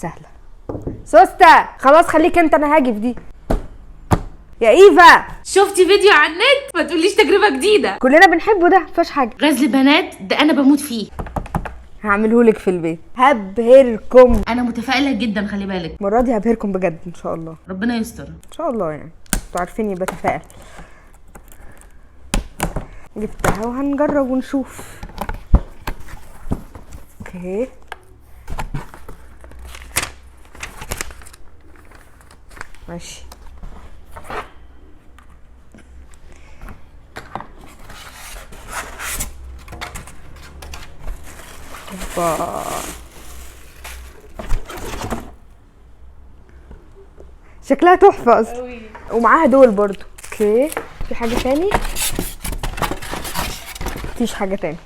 سهله. سوسته خلاص خليك انت، انا هاجي في دي. يا ايفا شفتي فيديو على النت؟ ما تقوليش تجربه جديده. كلنا بنحبه ده، مفيهاش حاجه. غزل بنات ده انا بموت فيه. هعملهولك في البيت، هبهركم. انا متفائله جدا، خلي بالك المره دي هبهركم بجد ان شاء الله. ربنا يستر ان شاء الله، يعني انتوا عارفيني بتفائل. جبتها وهنجرب ونشوف. اوكي ماشي. شكلها تحفه اصلا، ومعاها دول برضو. اوكي في حاجه تاني؟ مفيش حاجه تاني.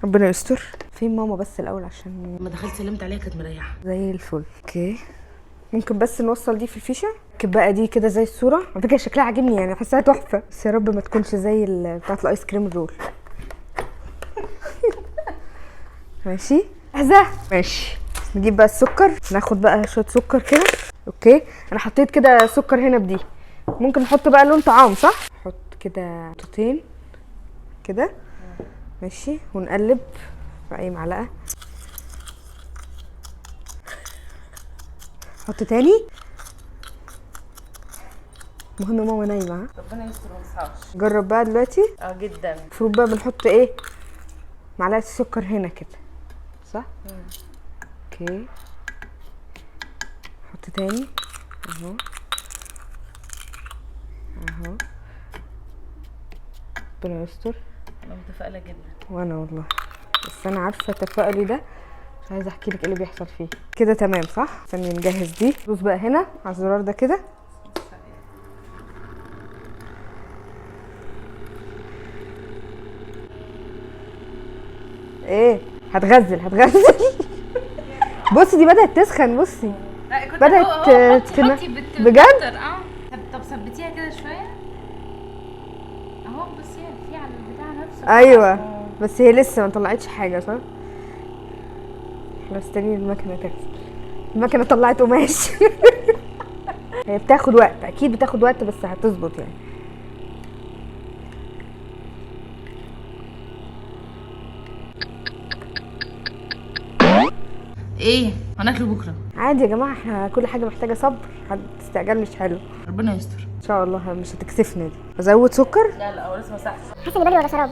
ربنا يستر. فين ماما بس الاول عشان لما دخلت سلمت عليها كانت مريحه زي الفل. اوكي ممكن بس نوصل دي في الفيشه بقى دي كده زي الصوره. على فكره شكلها عاجبني، يعني حاساها تحفه، بس يا رب ما تكونش زي بتاعه الايس كريم الرول. ماشي جاهزه. ماشي نجيب بقى السكر، ناخد بقى شويه سكر كده. اوكي انا حطيت كده سكر هنا بدي، ممكن نحط بقى لون طعام صح؟ نحط كده نقطتين كده ماشي، ونقلب بأي معلقه. حط تاني. مهم ماما نايمه. ربنا يستر ما تصحاش. جرب بقى دلوقتي. جدا. المفروض بقى بنحط ايه؟ معلقه السكر هنا كده صح؟ اوكي حط تاني اهو اهو. ربنا يستر. انا متفائله جدا. وانا والله، بس انا عارفه تفاؤلي ده مش عايزه احكي لك ايه اللي بيحصل فيه. كده تمام صح؟ ثانيه نجهز دي. دوس بقى هنا على الزرار ده كده. ايه هتغزل بصي دي بدأت تسخن. بصي بدأت بجد. طب ثبتيها كده شويه اهو. بصي في على البتاع نفسه. ايوه بس هي لسه ما طلعتش حاجه صح؟ احنا مستنيين المكنه تغسل. المكنه طلعت قماش. هي بتاخد وقت، اكيد بتاخد وقت، بس هتظبط يعني. ايه هناكله بكره عادي يا جماعه، احنا كل حاجه محتاجه صبر، استعجال مش حلو. ربنا يستر ان شاء الله مش هتكسفنا دي. ازود سكر؟ لا هو لسه ما صحش. حاسه اني بدري ولا شراب.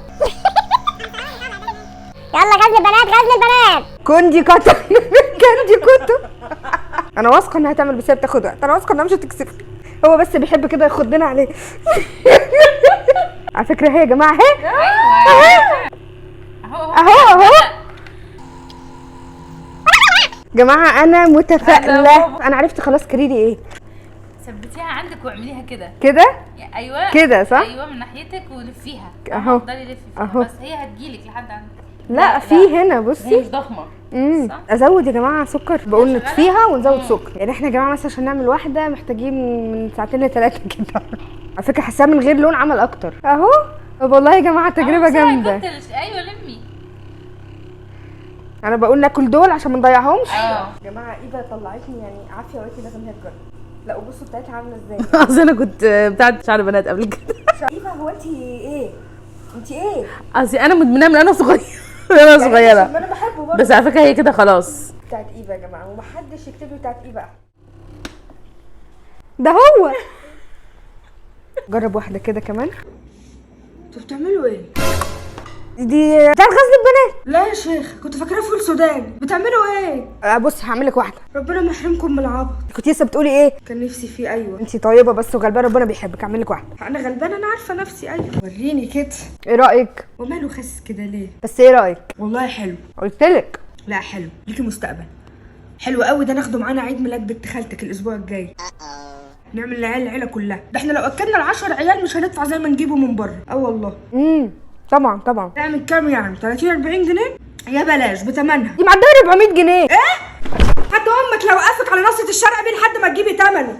يلا غزل البنات كندي كتر. كندي كتر. انا واثقه انها هتعمل، بس هي بتاخد وقت. انا واثقه انها مش هتكسفني، هو بس بيحب كده ياخدنا عليه. على فكره هي يا جماعه اهي. اهو جماعه انا متفائله. انا عرفت خلاص كريري ايه. ثبتيها عندك واعمليها كده كده. ايوه كده صح. ايوه من ناحيتك ولفيها اهو. افضلي لفي فيها اهو. بس هي هتجيلك لحد عندك. لا في هنا بصي هي مش ضخمه. صح. ازود يا جماعه سكر، بقول نطفيها ونزود سكر. يعني احنا يا جماعه مثلا عشان نعمل واحده محتاجين من ساعتين ل3 كده. على فكره حاساها من غير لون عمل اكتر اهو. طب والله يا جماعه تجربه جامده. ايوه لمي. انا بقول ناكل دول عشان ما نضيعهمش. يا جماعه ايفا طلعتني يعني عافيه، وقالت لي لازم هي تجرب. لا وبصوا بتاعتها عامله ازاي. اصل انا كنت بتاعت شعر بنات قبل كده. ايفا هو انت ايه؟ انت ايه؟ اصل انا مدمنه من انا صغيره. انا صغيره ما انا بحبه برضه. بس على فكره هي كده خلاص. بتاعت ايفا يا جماعه، ومحدش يكتب لي بتاعت ايفا. ده هو. جرب واحده كده كمان. انتوا بتعملوا ايه؟ دي بتاعت غزل البنات. لا يا شيخ، كنت فاكراه فول سوداني. بتعملوا ايه؟ بص هعمل لك واحده. ربنا ما يحرمكم من العبط. كنت لسه بتقولي ايه؟ كان نفسي فيه. ايوه انت طيبه بس وغلبانه، ربنا بيحبك. اعمل لك واحده. انا غلبانه، انا عارفه نفسي. ايوه وريني كده. ايه رايك؟ وماله خاسس كده ليه؟ بس ايه رايك؟ والله حلو. قلت لك. لا حلو، ليكي مستقبل حلو قوي. ده ناخده معانا عيد ميلاد بنت خالتك الاسبوع الجاي. نعمل العيله كلها. ده احنا لو اكلنا ال10 عيال مش هندفع زي ما نجيبه من بره. والله. طبعا. نعمل كام يعني؟ 30 40 جنيه؟ يا بلاش بتمنها. دي معديه 400 جنيه. ايه؟ حتى امك لو وقفك على ناصيه الشارع بيه لحد ما تجيبي تمنه.